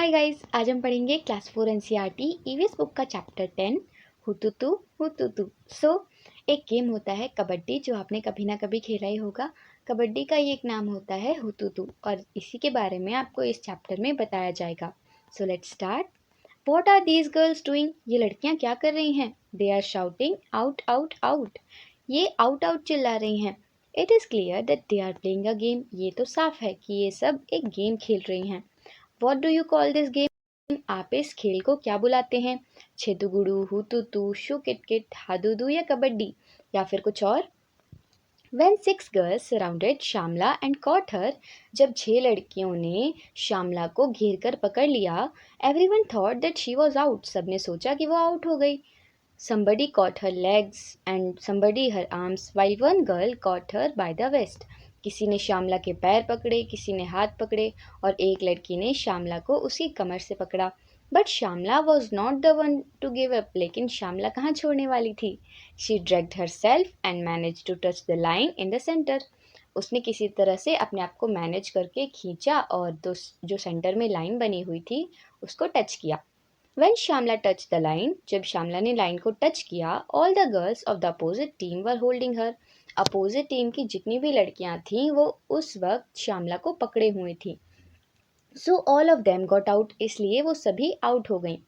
Hi guys, आज हम पढ़ेंगे क्लास 4 एनसीईआरटी ईवीएस बुक का चैप्टर 10 हुतुतु हुतुतु। एक गेम होता है कबड्डी जो आपने कभी ना कभी खेला ही होगा। कबड्डी का ये एक नाम होता है हुतुतु और इसी के बारे में आपको इस चैप्टर में बताया जाएगा। So let's start. What are these girls doing? ये लड़कियां क्या कर रही हैं? They are shouting out out out. ये आउट आउट चिल्ला रही हैं। It is clear that they are playing a game. ये तो साफ है कि ये सब एक गेम खेल रही हैं। What do you call this game? आप इस खेल को क्या बुलाते हैं? छेदुगुडू, हुतुतु, शू किटकिट, हादुदू या कबड्डी या फिर कुछ और? When 6 girls surrounded Shamla and caught her, जब 6 लड़कियों ने श्यामला को घेर कर पकड़ लिया, everyone thought that she was out. सबने सोचा कि वो आउट हो गई। Somebody caught her legs and somebody her arms, while one girl caught her by the waist. किसी ने श्यामला के पैर पकड़े, किसी ने हाथ पकड़े और एक लड़की ने श्यामला को उसकी कमर से पकड़ा। But Shyamala was not the one to give up. लेकिन श्यामला कहाँ छोड़ने वाली थी। She dragged herself and manage to touch the line in the centre. उसने किसी तरह से अपने आप को मैनेज करके खींचा और जो सेंटर में लाइन बनी हुई थी उसको टच किया। When Shamla touched the line, जब श्यामला ने लाइन को टच किया, all the girls of the opposite team were holding her. Opposite team की जितनी भी लड़कियां थीं वो उस वक्त श्यामला को पकड़े हुए थी। So all of them got out. इसलिए वो सभी आउट हो गईं।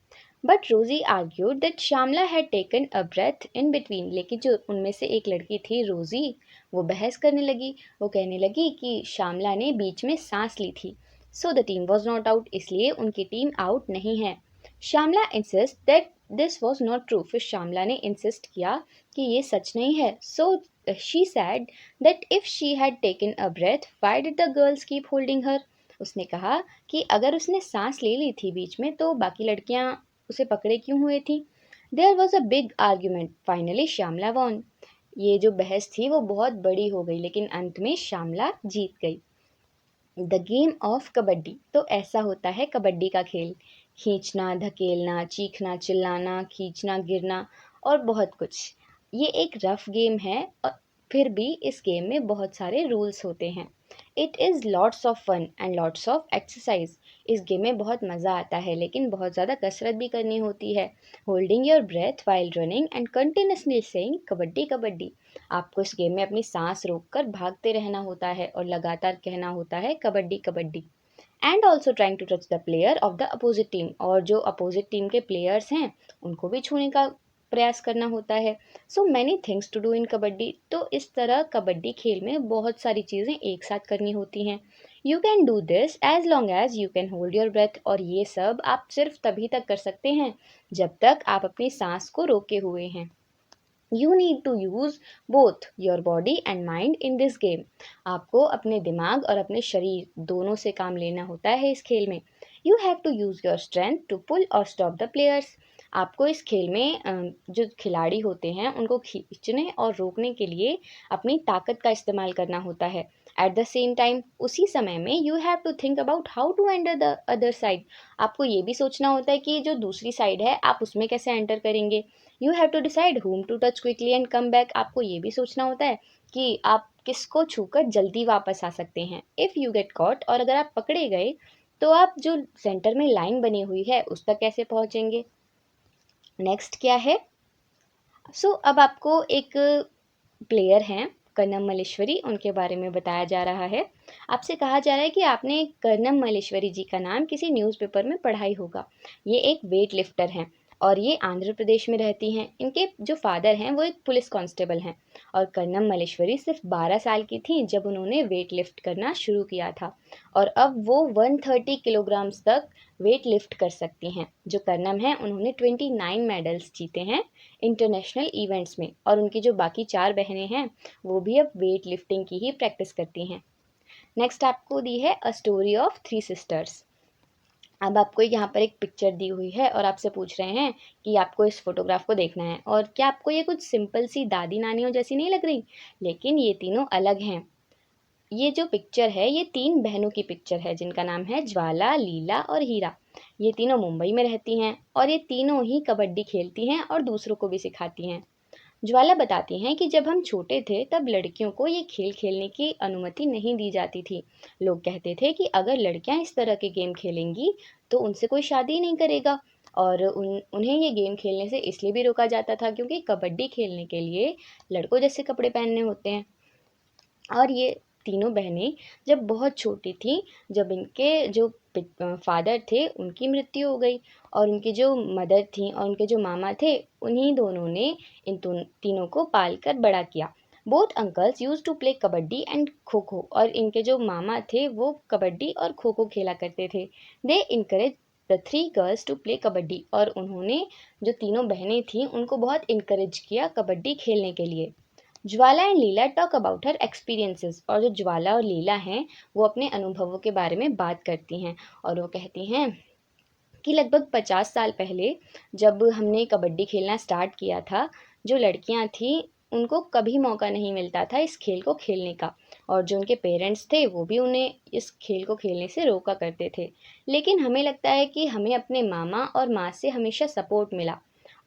But Rosie argued that Shamla had taken a breath in between. लेकिन जो उनमें से एक लड़की थी रोजी, वो बहस करने लगी। वो कहने लगी कि श्यामला ने बीच में सांस ली थी। So the team was not out. इसलिए उनकी टीम आउट नहीं है। Shyamala insist that this was not true. फिर श्यामला ने इंसिस्ट किया कि ये सच नहीं है। So she said that if she had taken a breath why did the girls keep holding her. उसने कहा कि अगर उसने सांस ले ली थी बीच में तो बाकी लड़कियां उसे पकड़े क्यों हुए थी। There was a big argument. Finally Shyamala won. ये जो बहस थी वो बहुत बड़ी हो गई लेकिन अंत में श्यामला जीत गई। The game of kabaddi. तो ऐसा होता है कबड्डी का खेल। खींचना, धकेलना, चीखना, चिल्लाना, खींचना, गिरना और बहुत कुछ। ये एक रफ गेम है और फिर भी इस गेम में बहुत सारे रूल्स होते हैं। It is lots of fun and lots of exercise. इस गेम में बहुत मज़ा आता है लेकिन बहुत ज़्यादा कसरत भी करनी होती है। Holding your breath while running and continuously saying kabaddi kabaddi. आपको इस गेम में अपनी सांस रोककर भागते रहना होता है और लगातार कहना होता है kabaddi kabaddi. And also trying to touch the player of the opposite team. और जो अपोजिट टीम के प्लेयर्स हैं उनको भी छूने का प्रयास करना होता है। So many things to do in kabaddi. तो इस तरह कबड्डी खेल में बहुत सारी चीज़ें एक साथ करनी होती हैं। You can do this as long as you can hold your breath. और ये सब आप सिर्फ तभी तक कर सकते हैं जब तक आप अपनी सांस को रोके हुए हैं। You need to use both your body and mind in this game. आपको अपने दिमाग और अपने शरीर दोनों से काम लेना होता है इस खेल में। You have to use your strength to pull or stop the players. आपको इस खेल में जो खिलाड़ी होते हैं उनको खींचने और रोकने के लिए अपनी ताकत का इस्तेमाल करना होता है। एट द सेम टाइम उसी समय में you have to think about how to enter the other side. आपको ये भी सोचना होता है कि जो दूसरी साइड है आप उसमें कैसे एंटर करेंगे। You have to decide whom to touch quickly and come back. आपको ये भी सोचना होता है कि आप किसको छूकर जल्दी वापस आ सकते हैं। इफ़ यू गेट कॉट, और अगर आप पकड़े गए तो आप जो सेंटर में लाइन बनी हुई है उस तक कैसे पहुंचेंगे। नेक्स्ट क्या है। अब आपको एक प्लेयर हैं कर्नम मल्लेश्वरी, उनके बारे में बताया जा रहा है। आपसे कहा जा रहा है कि आपने कर्नम मल्लेश्वरी जी का नाम किसी न्यूज़पेपर में पढ़ा ही होगा। ये एक वेट लिफ्टर हैं और ये आंध्र प्रदेश में रहती हैं। इनके जो फादर हैं वो एक पुलिस कांस्टेबल हैं और कर्नम मल्लेश्वरी सिर्फ 12 साल की थी जब उन्होंने वेट लिफ्ट करना शुरू किया था और अब वो 130 किलोग्राम्स तक वेट लिफ्ट कर सकती हैं। जो कर्नम हैं उन्होंने 29 मेडल्स जीते हैं इंटरनेशनल इवेंट्स में और उनकी जो बाकी 4 बहनें हैं वो भी अब वेट लिफ्टिंग की ही प्रैक्टिस करती हैं। नेक्स्ट आपको दी है अ स्टोरी ऑफ 3 सिस्टर्स। अब आपको यहाँ पर एक पिक्चर दी हुई है और आपसे पूछ रहे हैं कि आपको इस फोटोग्राफ को देखना है और क्या आपको ये कुछ सिंपल सी दादी नानियों जैसी नहीं लग रही। लेकिन ये तीनों अलग हैं। ये जो पिक्चर है ये 3 बहनों की पिक्चर है जिनका नाम है ज्वाला, लीला और हीरा। ये तीनों मुंबई में रहती हैं और ये तीनों ही कबड्डी खेलती हैं और दूसरों को भी सिखाती हैं। ज्वाला बताती हैं कि जब हम छोटे थे तब लड़कियों को ये खेल खेलने की अनुमति नहीं दी जाती थी। लोग कहते थे कि अगर लड़कियां इस तरह के गेम खेलेंगी तो उनसे कोई शादी नहीं करेगा। और उन्हें ये गेम खेलने से इसलिए भी रोका जाता था क्योंकि कबड्डी खेलने के लिए लड़कों जैसे कपड़े पहनने होते हैं। और ये तीनों बहनें जब बहुत छोटी थीं, जब इनके जो फादर थे उनकी मृत्यु हो गई, और उनकी जो मदर थीं और उनके जो मामा थे, उन्हीं दोनों ने इन तीनों को पाल कर बड़ा किया। Both uncles use to play kabaddi and kho kho, और इनके जो मामा थे वो कबड्डी और खो खो खेला करते थे। They encourage the three girls to play kabaddi, और उन्होंने जो तीनों बहनें थीं उनको बहुत इनकरेज किया कबड्डी खेलने के लिए। Jwala and Leela talk about her experiences, और जो ज्वाला और लीला हैं वो अपने अनुभवों के बारे में बात करती हैं। और वो कहती हैं कि लगभग 50 साल पहले जब हमने कबड्डी खेलना स्टार्ट किया था, जो लड़कियां थीं उनको कभी मौका नहीं मिलता था इस खेल को खेलने का, और जो उनके पेरेंट्स थे वो भी उन्हें इस खेल को खेलने से रोका करते थे। लेकिन हमें लगता है कि हमें अपने मामा और माँ से हमेशा सपोर्ट मिला,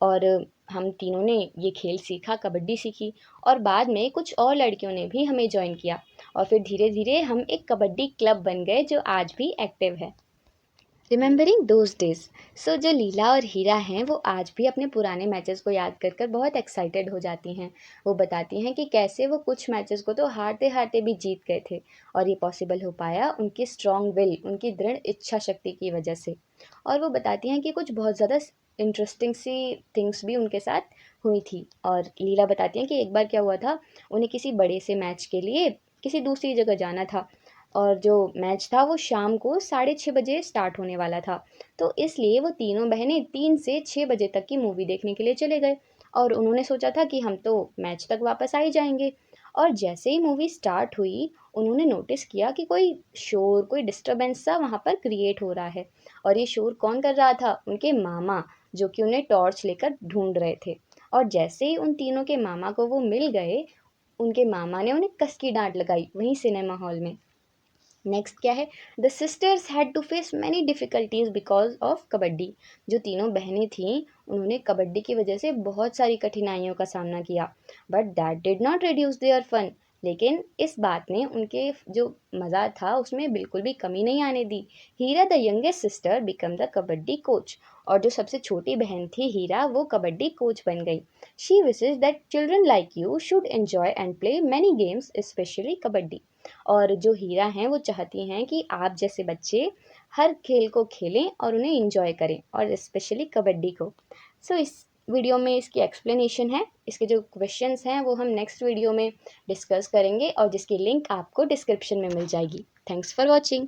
और हम तीनों ने ये खेल सीखा, कबड्डी सीखी, और बाद में कुछ और लड़कियों ने भी हमें ज्वाइन किया, और फिर धीरे धीरे हम एक कबड्डी क्लब बन गए जो आज भी एक्टिव है। रिमेंबरिंग दोज डेज, सो जो लीला और हीरा हैं वो आज भी अपने पुराने मैचेस को याद कर कर बहुत एक्साइटेड हो जाती हैं। वो बताती हैं कि कैसे वो कुछ मैचेस को तो हारते हारते भी जीत गए थे, और ये पॉसिबल हो पाया उनकी स्ट्रॉन्ग विल, उनकी दृढ़ इच्छा शक्ति की वजह से। और वो बताती हैं कि कुछ बहुत ज़्यादा इंटरेस्टिंग सी थिंग्स भी उनके साथ हुई थी। और लीला बताती हैं कि एक बार क्या हुआ था, उन्हें किसी बड़े से मैच के लिए किसी दूसरी जगह जाना था, और जो मैच था वो शाम को 6:30 बजे स्टार्ट होने वाला था। तो इसलिए वो तीनों बहनें 3 से 6 बजे तक की मूवी देखने के लिए चले गए, और उन्होंने सोचा था कि हम तो मैच तक वापस आ ही जाएंगे। और जैसे ही मूवी स्टार्ट हुई, उन्होंने नोटिस किया कि कोई शोर, कोई डिस्टरबेंस सा वहाँ पर क्रिएट हो रहा है। और ये शोर कौन कर रहा था? उनके मामा, जो कि उन्हें टॉर्च लेकर ढूंढ रहे थे। और जैसे ही उन तीनों के मामा को वो मिल गए, उनके मामा ने उन्हें कस की डांट लगाई वहीं सिनेमा हॉल में। नेक्स्ट क्या है, the sisters had to face many difficulties because of kabaddi. जो तीनों बहनें थीं उन्होंने कबड्डी की वजह से बहुत सारी कठिनाइयों का सामना किया, but that did not reduce their fun. लेकिन इस बात ने उनके जो मज़ा था उसमें बिल्कुल भी कमी नहीं आने दी। Hira the youngest sister become the kabaddi coach, और जो सबसे छोटी बहन थी हीरा वो कबड्डी कोच बन गई। She wishes that children like you should enjoy and play many games specially kabaddi. और जो हीरा हैं वो चाहती हैं कि आप जैसे बच्चे हर खेल को खेलें और उन्हें एंजॉय करें, और स्पेशली कबड्डी को। सो इस वीडियो में इसकी एक्सप्लेनेशन है। इसके जो क्वेश्चंस हैं वो हम नेक्स्ट वीडियो में डिस्कस करेंगे, और जिसकी लिंक आपको डिस्क्रिप्शन में मिल जाएगी। Thanks for watching.